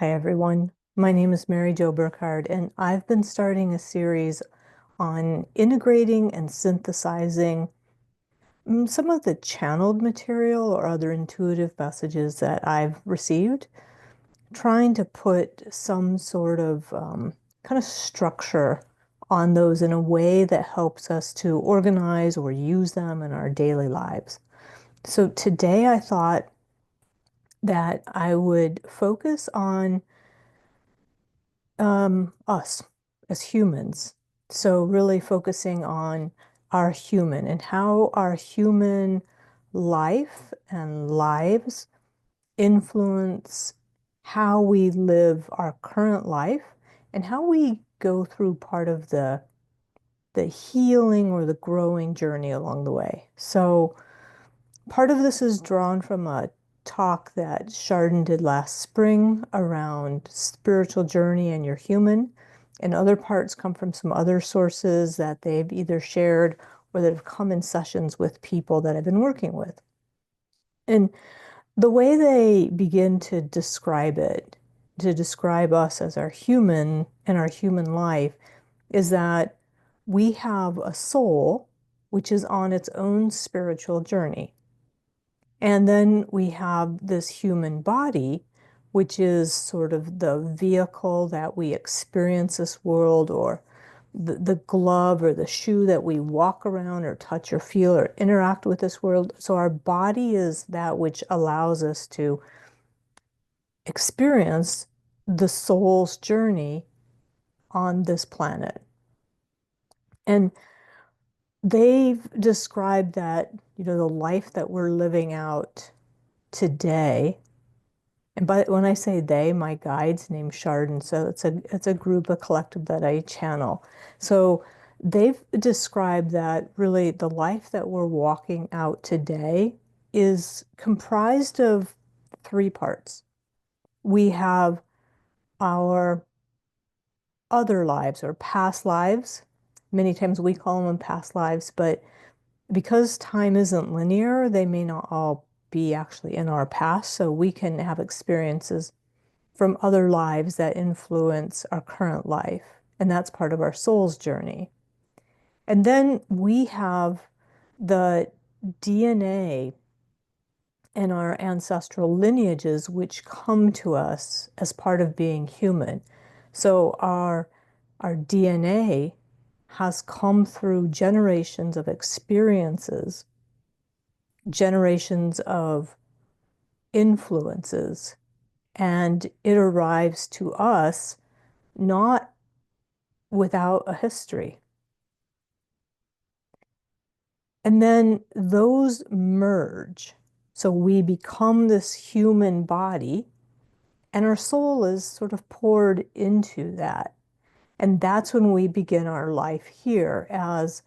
Hi, everyone. My name is Mary Jo Burkhard, and I've been starting a series on integrating and synthesizing some of the channeled material or other intuitive messages that I've received, trying to put some sort of kind of structure on those in a way that helps us to organize or use them in our daily lives. So today I thought that I would focus on us as humans. So really focusing on our human and how our human life and lives influence how we live our current life and how we go through part of the healing or the growing journey along the way. So part of this is drawn from a talk that Chardon did last spring around spiritual journey and your human, and other parts come from some other sources that they've either shared or that have come in sessions with people that I've been working with. And the way they begin to describe it, to describe us as our human and our human life, is that we have a soul which is on its own spiritual journey. And then we have this human body, which is sort of the vehicle that we experience this world, or the glove or the shoe that we walk around or touch or feel or interact with this world. So our body is that which allows us to experience the soul's journey on this planet. And they've described that, the life that we're living out today. And when I say they, my guide's named Chardon, so it's a group, a collective that I channel. So they've described that really the life that we're walking out today is comprised of three parts. We have our other lives or past lives. Many times we call them past lives, but because time isn't linear, they may not all be actually in our past. So we can have experiences from other lives that influence our current life. And that's part of our soul's journey. And then we have the DNA and our ancestral lineages, which come to us as part of being human. So our DNA has come through generations of experiences, generations of influences, and it arrives to us not without a history. And then those merge. So we become this human body, and our soul is sort of poured into that. And that's when we begin our life here as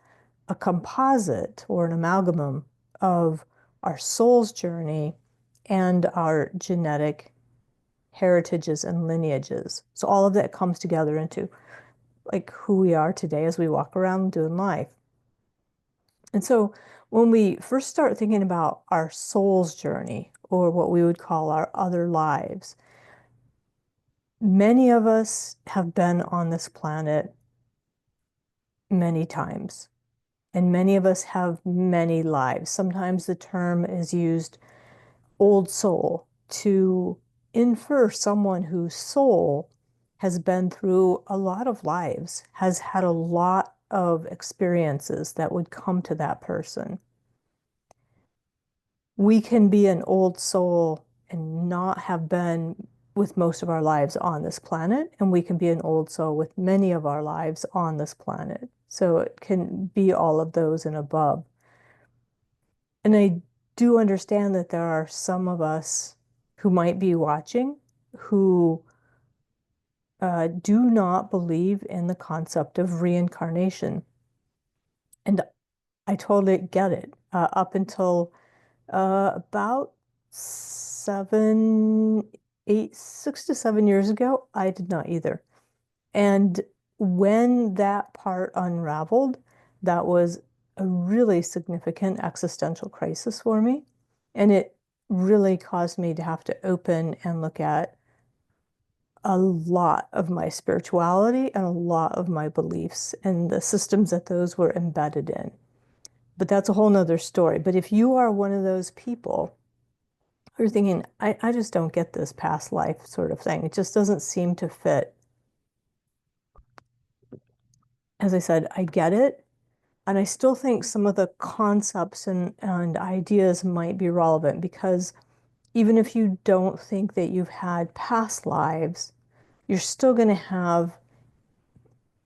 a composite or an amalgam of our soul's journey and our genetic heritages and lineages. So all of that comes together into like who we are today as we walk around doing life. And so when we first start thinking about our soul's journey, or what we would call our other lives, many of us have been on this planet many times, and many of us have many lives. Sometimes the term is used, old soul, to infer someone whose soul has been through a lot of lives, has had a lot of experiences that would come to that person. We can be an old soul and not have been with most of our lives on this planet, and we can be an old soul with many of our lives on this planet. So it can be all of those and above. And I do understand that there are some of us who might be watching who do not believe in the concept of reincarnation. And I totally get it. Up until about 6 to 7 years ago, I did not either. And when that part unraveled, that was a really significant existential crisis for me. And it really caused me to have to open and look at a lot of my spirituality and a lot of my beliefs and the systems that those were embedded in. But that's a whole nother story. But if you are one of those people who are thinking, I just don't get this past life sort of thing, it just doesn't seem to fit. As I said, I get it. And I still think some of the concepts and ideas might be relevant because even if you don't think that you've had past lives, you're still going to have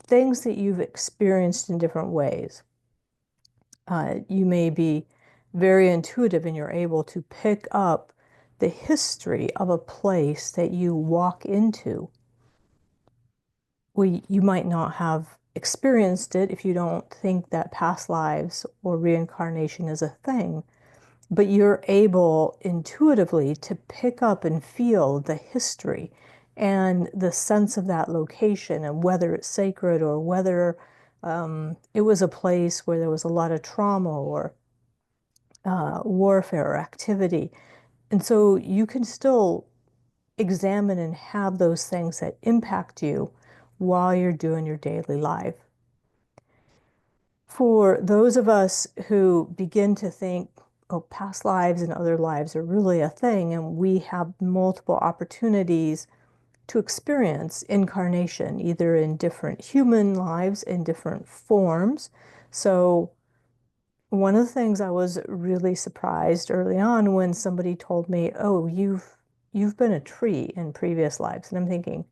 things that you've experienced in different ways. You may be very intuitive and you're able to pick up the history of a place that you walk into. You might not have experienced it if you don't think that past lives or reincarnation is a thing, but you're able intuitively to pick up and feel the history and the sense of that location and whether it's sacred or whether it was a place where there was a lot of trauma or warfare or activity. And so you can still examine and have those things that impact you while you're doing your daily life. For those of us who begin to think, oh, past lives and other lives are really a thing, and we have multiple opportunities to experience incarnation, either in different human lives in different forms. So one of the things I was really surprised early on when somebody told me, oh, you've been a tree in previous lives. And I'm thinking,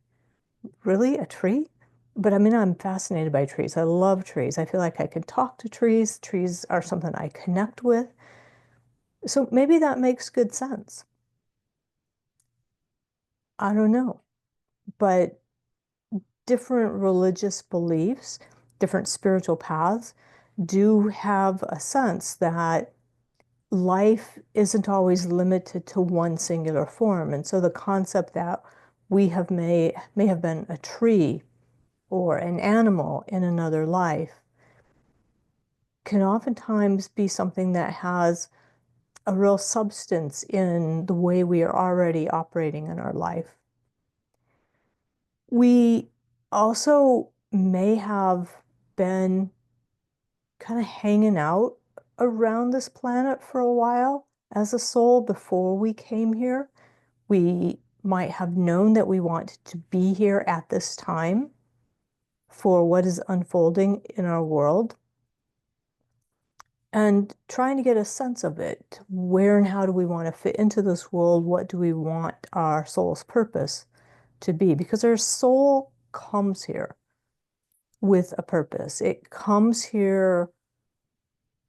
really, a tree? But I mean, I'm fascinated by trees. I love trees. I feel like I can talk to trees. Trees are something I connect with. So maybe that makes good sense. I don't know. But different religious beliefs, different spiritual paths do have a sense that life isn't always limited to one singular form. And so the concept that we have may have been a tree or an animal in another life can oftentimes be something that has a real substance in the way we are already operating in our life. We also may have been kind of hanging out around this planet for a while as a soul before we came here. We might have known that we wanted to be here at this time for what is unfolding in our world and trying to get a sense of it. Where and how do we want to fit into this world? What do we want our soul's purpose to be? Because our soul comes here with a purpose. It comes here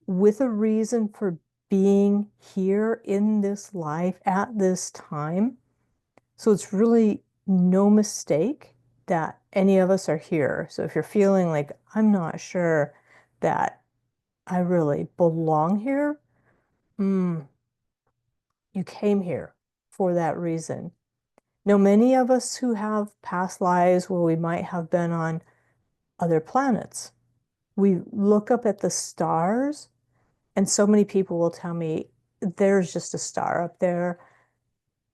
with a reason for being here in this life at this time. So it's really no mistake that any of us are here. So if you're feeling like, I'm not sure that I really belong here, you came here for that reason. Now, many of us who have past lives where we might have been on other planets, we look up at the stars, and so many people will tell me, there's just a star up there.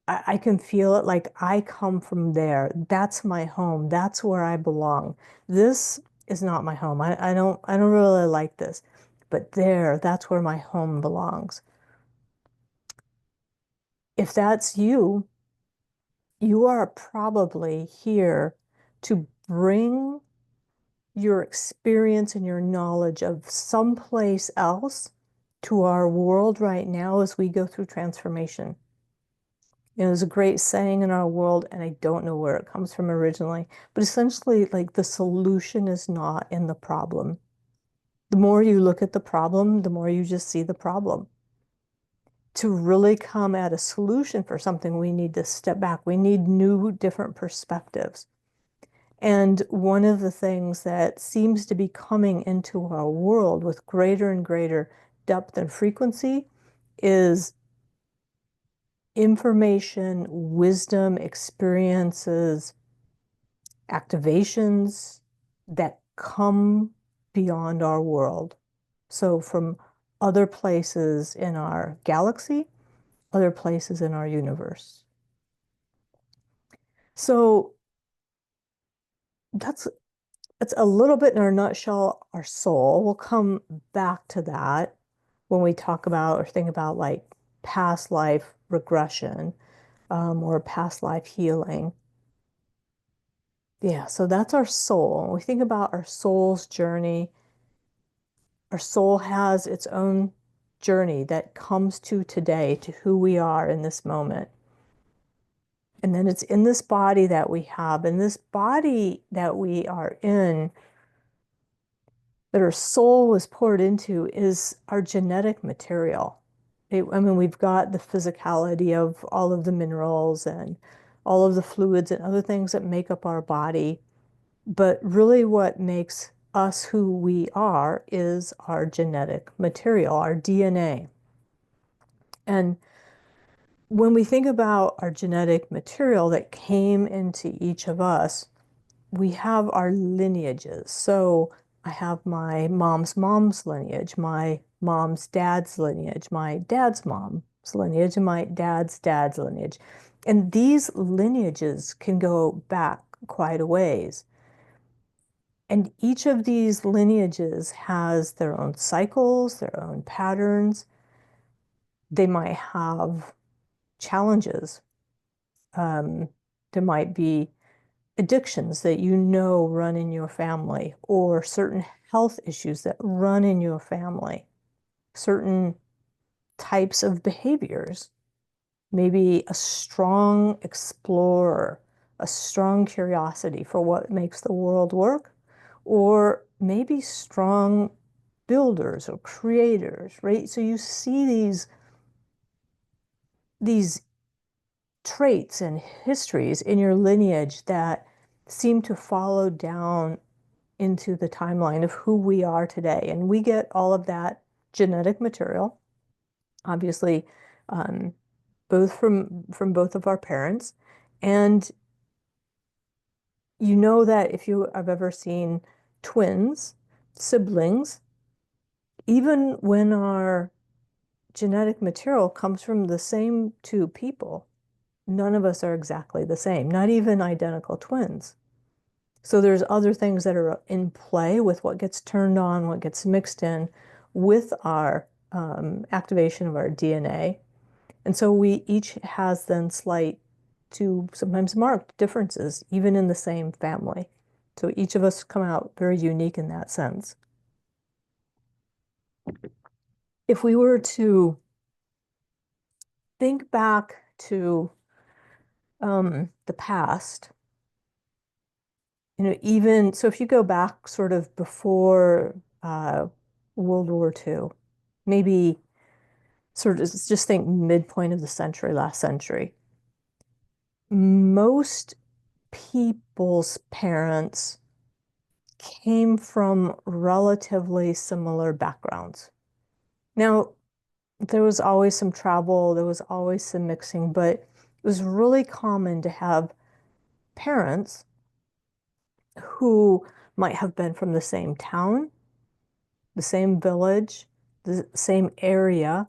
I can feel it like I come from there. That's my home. That's where I belong. This is not my home. I don't really like this. But there, that's where my home belongs. If that's you, you are probably here to bring your experience and your knowledge of someplace else to our world right now as we go through transformation. You know, there's a great saying in our world, and I don't know where it comes from originally, but essentially, like the solution is not in the problem. The more you look at the problem, the more you just see the problem. To really come at a solution for something, we need to step back. We need new, different perspectives. And one of the things that seems to be coming into our world with greater and greater depth and frequency is information, wisdom, experiences, activations that come beyond our world. So from other places in our galaxy, other places in our universe. So that's it's a little bit in our nutshell, our soul. We'll come back to that when we talk about or think about like past life regression, or past life healing. Yeah, so that's our soul. When we think about our soul's journey, our soul has its own journey that comes to today, to who we are in this moment. And then it's in this body that we have, and this body that we are in, that our soul was poured into, is our genetic material. I mean, we've got the physicality of all of the minerals and all of the fluids and other things that make up our body. But really, what makes us who we are is our genetic material, our DNA. And when we think about our genetic material that came into each of us, we have our lineages. So I have my mom's mom's lineage, my mom's dad's lineage, my dad's mom's lineage, and my dad's dad's lineage. And these lineages can go back quite a ways. And each of these lineages has their own cycles, their own patterns. They might have challenges. Um, there might be addictions that you know run in your family, or certain health issues that run in your family, certain types of behaviors, maybe a strong explorer, a strong curiosity for what makes the world work, or maybe strong builders or creators, right? So you see these traits and histories in your lineage that seem to follow down into the timeline of who we are today. And we get all of that genetic material, obviously, um, both from both of our parents. And you know that if you have ever seen twins, siblings, even when our genetic material comes from the same two people, none of us are exactly the same, not even identical twins. So there's other things that are in play with what gets turned on, what gets mixed in with our activation of our DNA. And so we each has then slight to sometimes marked differences, even in the same family. So each of us come out very unique in that sense. If we were to think back to the past, even so, if you go back sort of before World War II, maybe sort of just think midpoint of the century, last century, most people's parents came from relatively similar backgrounds. Now, there was always some travel, there was always some mixing, but it was really common to have parents who might have been from the same town, the same village, the same area.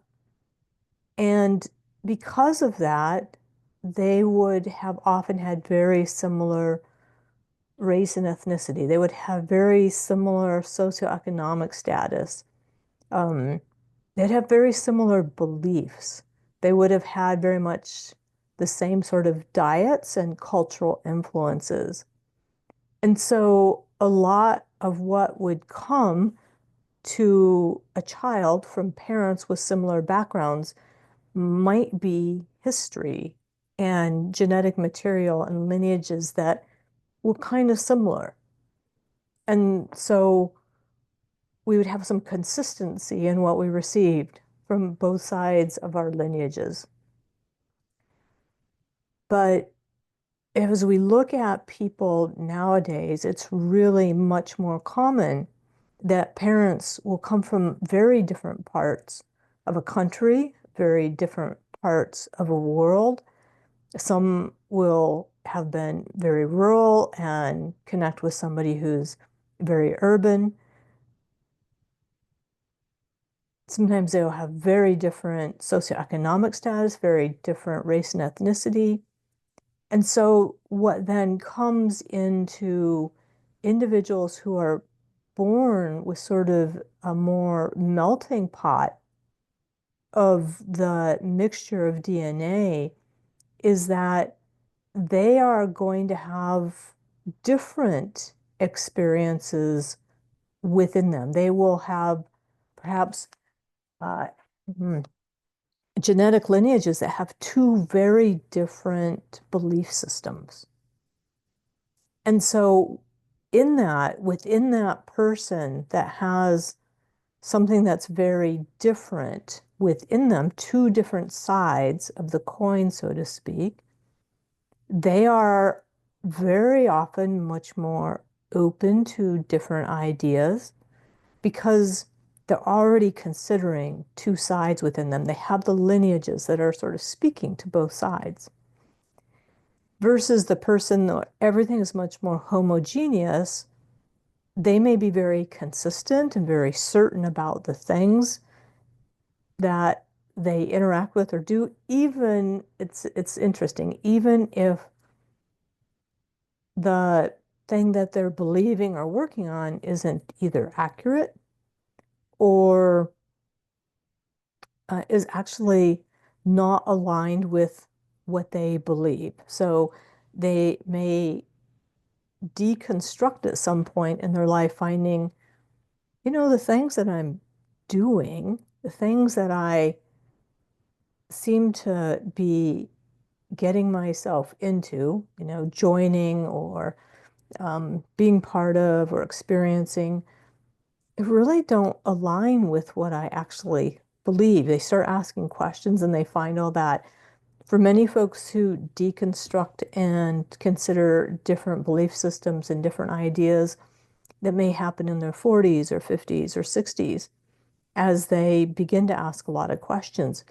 And because of that, they would have often had very similar race and ethnicity. They would have very similar socioeconomic status. Um, they'd have very similar beliefs. They would have had very much the same sort of diets and cultural influences. And so a lot of what would come to a child from parents with similar backgrounds might be history and genetic material and lineages that were kind of similar. And so we would have some consistency in what we received from both sides of our lineages. But as we look at people nowadays, it's really much more common that parents will come from very different parts of a country, very different parts of a world. Some will have been very rural and connect with somebody who's very urban. Sometimes they'll have very different socioeconomic status, very different race and ethnicity. And so what then comes into individuals who are born with sort of a more melting pot of the mixture of DNA is that they are going to have different experiences within them. They will have perhaps uh, hmm, genetic lineages that have two very different belief systems. And so within that person that has something that's very different within them, two different sides of the coin, so to speak, they are very often much more open to different ideas because they're already considering two sides within them. They have the lineages that are sort of speaking to both sides. Versus the person, though everything is much more homogeneous, they may be very consistent and very certain about the things that they interact with or do. Even it's interesting, even if the thing that they're believing or working on isn't either accurate or is actually not aligned with what they believe. So they may deconstruct at some point in their life, finding, the things that I'm doing, the things that I seem to be getting myself into, joining or being part of or experiencing, really don't align with what I actually believe. They start asking questions and they find all that. For many folks who deconstruct and consider different belief systems and different ideas, that may happen in their 40s or 50s or 60s as they begin to ask a lot of questions.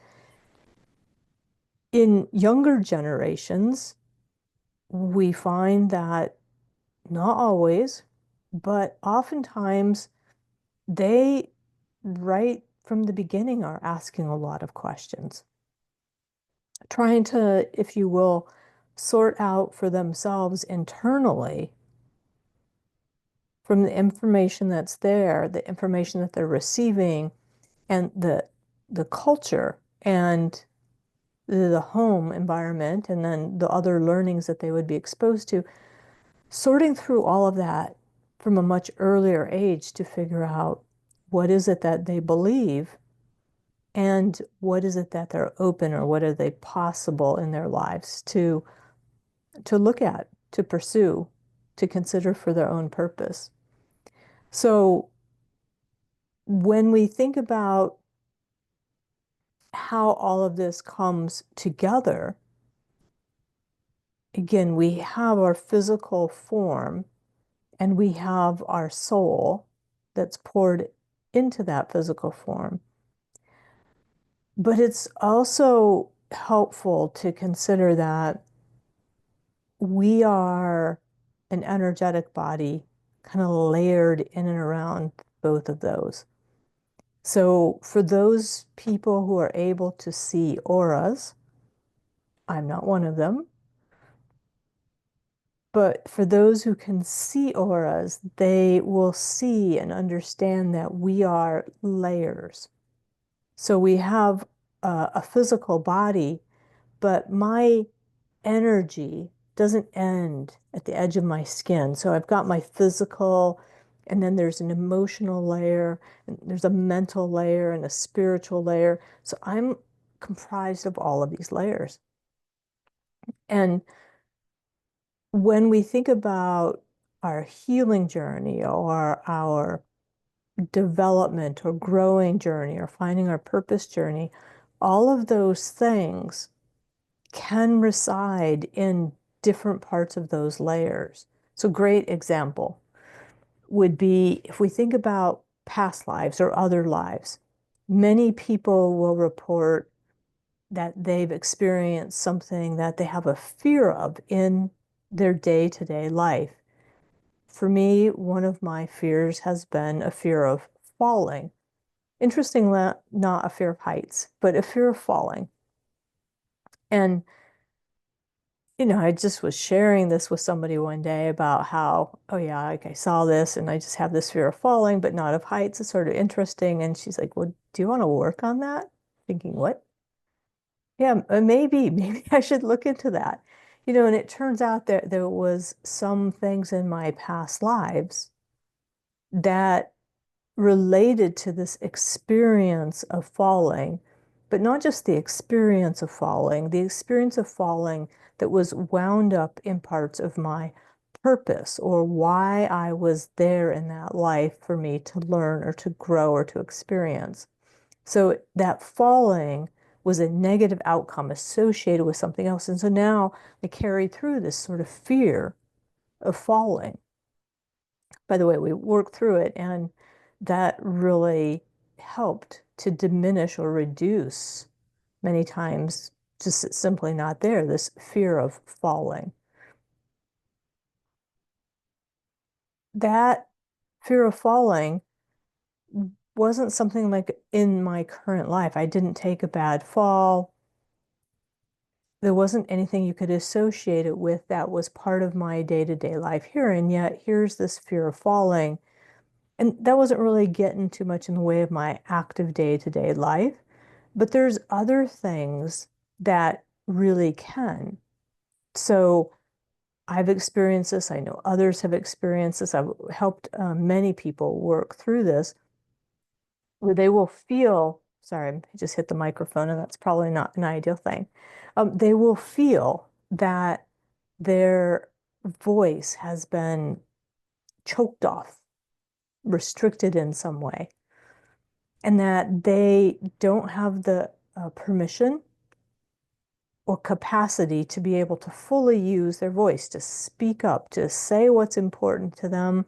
In younger generations, we find that not always, but oftentimes they, right from the beginning, are asking a lot of questions, trying to, if you will, sort out for themselves internally from the information that's there, the information that they're receiving, and the culture and the home environment, and then the other learnings that they would be exposed to, sorting through all of that from a much earlier age to figure out what is it that they believe and what is it that they're open, or what are they possible in their lives to look at, to pursue, to consider for their own purpose. So when we think about how all of this comes together, again, we have our physical form and we have our soul that's poured into that physical form. But it's also helpful to consider that we are an energetic body kind of layered in and around both of those. So for those people who are able to see auras, I'm not one of them, but for those who can see auras, they will see and understand that we are layers. So we have a physical body, but my energy doesn't end at the edge of my skin. So I've got my physical, and then there's an emotional layer, and there's a mental layer and a spiritual layer. So I'm comprised of all of these layers. And when we think about our healing journey or our development or growing journey or finding our purpose journey, all of those things can reside in different parts of those layers. So great example would be if we think about past lives or other lives. Many people will report that they've experienced something that they have a fear of in their day-to-day life. For me, one of my fears has been a fear of falling. Interestingly, not a fear of heights, but a fear of falling. And I just was sharing this with somebody one day about how, oh yeah, like I saw this and I just have this fear of falling, but not of heights. It's sort of interesting. And she's like, well, do you want to work on that? Thinking, what? Yeah, maybe I should look into that. And it turns out that there was some things in my past lives that related to this experience of falling, but not just the experience of falling that was wound up in parts of my purpose or why I was there in that life for me to learn or to grow or to experience. So that falling was a negative outcome associated with something else. And so now I carried through this sort of fear of falling. By the way, we worked through it, and that really helped to diminish or reduce many times just simply not there, this fear of falling. That fear of falling wasn't something like in my current life. I didn't take a bad fall. There wasn't anything you could associate it with that was part of my day-to-day life here. And yet here's this fear of falling. And that wasn't really getting too much in the way of my active day-to-day life. But there's other things that really can. So I've experienced this. I know others have experienced this. I've helped many people work through this where they will feel, sorry, I just hit the microphone and that's probably not an ideal thing. They will feel that their voice has been choked off, restricted in some way, and that they don't have the permission or capacity to be able to fully use their voice, to speak up, to say what's important to them,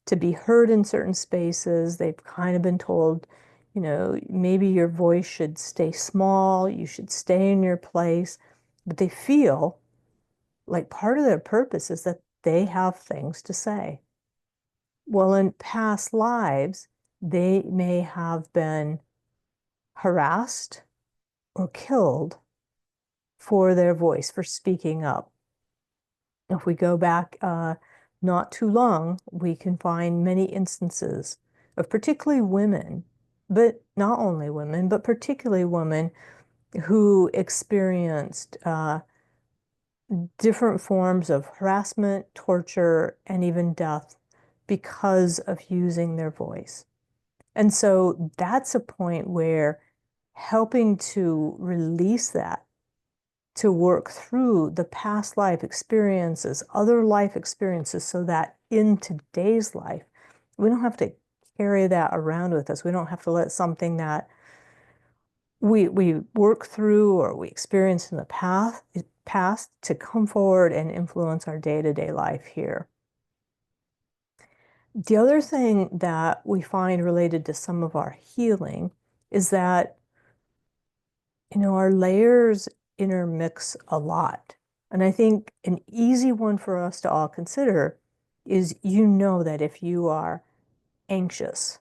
to be heard in certain spaces. They've kind of been told, maybe your voice should stay small, you should stay in your place. But they feel like part of their purpose is that they have things to say. Well, in past lives, they may have been harassed or killed for their voice, for speaking up. If we go back not too long, we can find many instances of particularly women, but not only women, but particularly women who experienced different forms of harassment, torture, and even death because of using their voice. And so that's a point where helping to release that, to work through the past life experiences, other life experiences, so that in today's life, we don't have to carry that around with us. We don't have to let something that we work through or we experienced in the past to come forward and influence our day-to-day life here. The other thing that we find related to some of our healing is that, our layers intermix a lot. And I think an easy one for us to all consider is, that if you are anxious,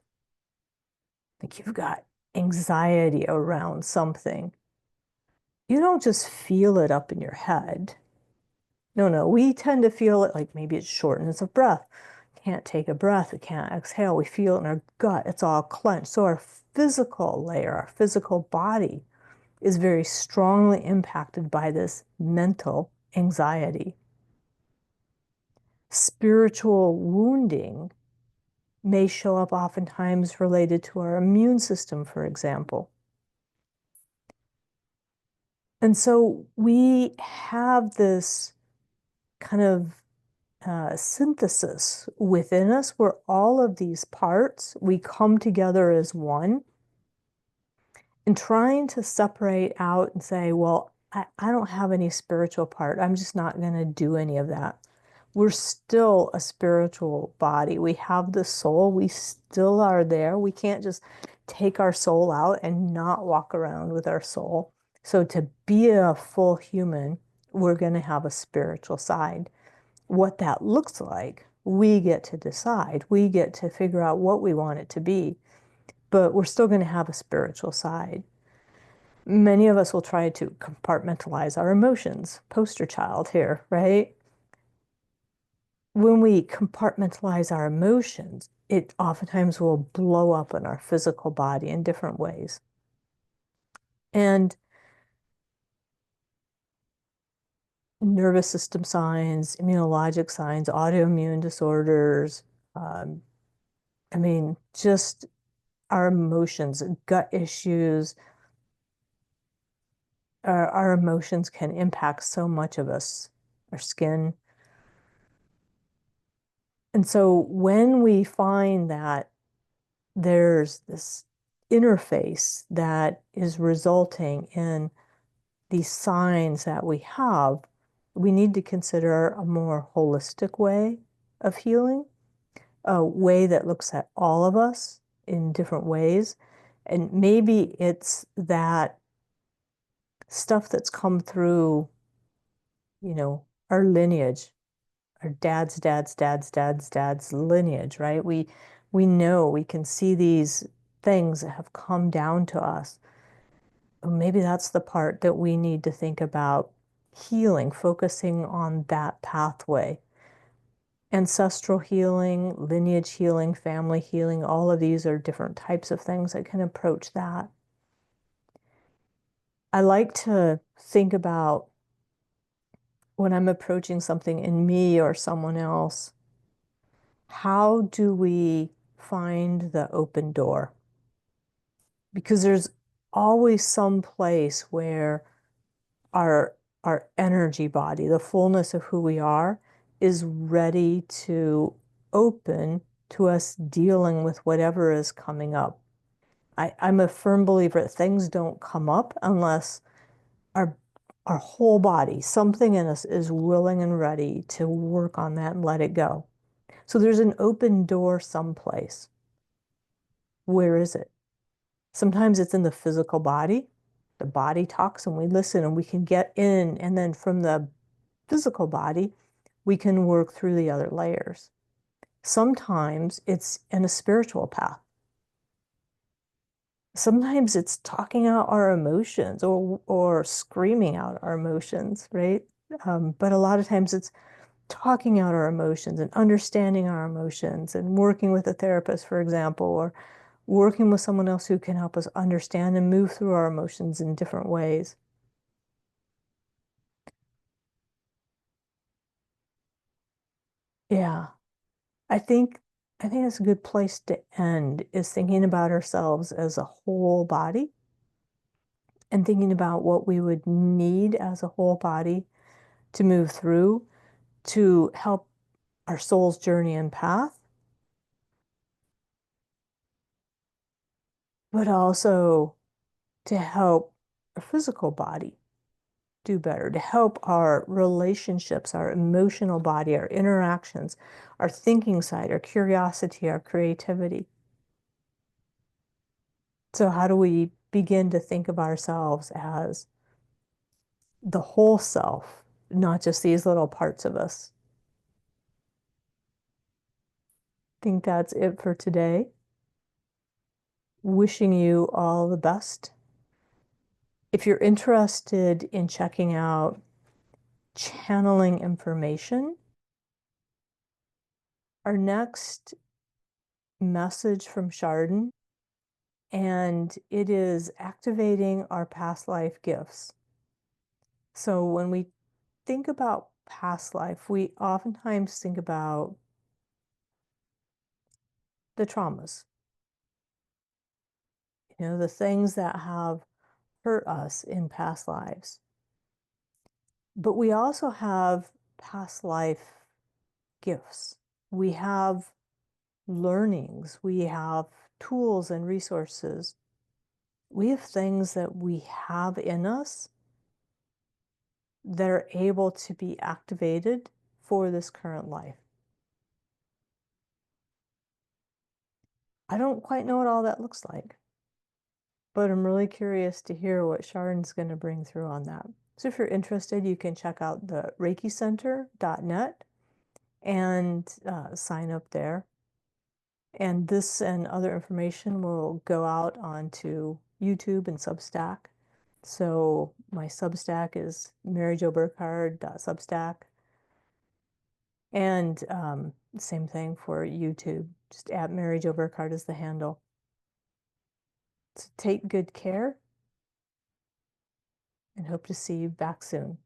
like you've got anxiety around something, you don't just feel it up in your head. No, we tend to feel it like maybe it's shortness of breath. Can't take a breath, we can't exhale. We feel it in our gut, it's all clenched. So our physical layer, our physical body is very strongly impacted by this mental anxiety. Spiritual wounding may show up oftentimes related to our immune system, for example. And so we have this kind of synthesis within us where all of these parts, we come together as one, and trying to separate out and say, well, I don't have any spiritual part. I'm just not going to do any of that. We're still a spiritual body. We have the soul. We still are there. We can't just take our soul out and not walk around with our soul. So to be a full human, we're going to have a spiritual side. What that looks like, we get to decide. We get to figure out what we want it to be, but we're still going to have a spiritual side. Many of us will try to compartmentalize our emotions. Poster child here, right? When we compartmentalize our emotions, it oftentimes will blow up in our physical body in different ways. And nervous system signs, immunologic signs, autoimmune disorders, um, I mean, just our emotions, gut issues, our emotions can impact so much of us, our skin. And so when we find that there's this interface that is resulting in these signs that we have, we need to consider a more holistic way of healing, a way that looks at all of us in different ways. And maybe it's that stuff that's come through, our lineage, our dad's lineage, right? We know, we can see these things that have come down to us. Maybe that's the part that we need to think about healing, focusing on that pathway. Ancestral healing, lineage healing, family healing, all of these are different types of things that can approach that. I like to think about when I'm approaching something in me or someone else, how do we find the open door? Because there's always some place where our our energy body, the fullness of who we are, is ready to open to us dealing with whatever is coming up. I'm a firm believer that things don't come up unless our our whole body, something in us is willing and ready to work on that and let it go. So there's an open door someplace. Where is it? Sometimes it's in the physical body. The body talks and we listen and we can get in, and then from the physical body, we can work through the other layers. Sometimes it's in a spiritual path. Sometimes it's talking out our emotions or screaming out our emotions, right? But a lot of times it's talking out our emotions and understanding our emotions and working with a therapist, for example, or working with someone else who can help us understand and move through our emotions in different ways. Yeah, I think I think that's a good place to end, is thinking about ourselves as a whole body and thinking about what we would need as a whole body to move through to help our soul's journey and path, but also to help our physical body do better, to help our relationships, our emotional body, our interactions, our thinking side, our curiosity, our creativity. So how do we begin to think of ourselves as the whole self, not just these little parts of us? I think that's it for today. Wishing you all the best. If you're interested in checking out channeling information, our next message from Chardon, and it is activating our past life gifts. So when we think about past life, we oftentimes think about the traumas, the things that have hurt us in past lives. But we also have past life gifts. We have learnings, we have tools and resources. We have things that we have in us that are able to be activated for this current life. I don't quite know what all that looks like, but I'm really curious to hear what Sharon's going to bring through on that. So if you're interested, you can check out the ReikiCenter.net and sign up there. And this and other information will go out onto YouTube and Substack. So my Substack is maryjoburkhard.substack. And same thing for YouTube, just at Mary Jo Burkhard is the handle. So take good care and hope to see you back soon.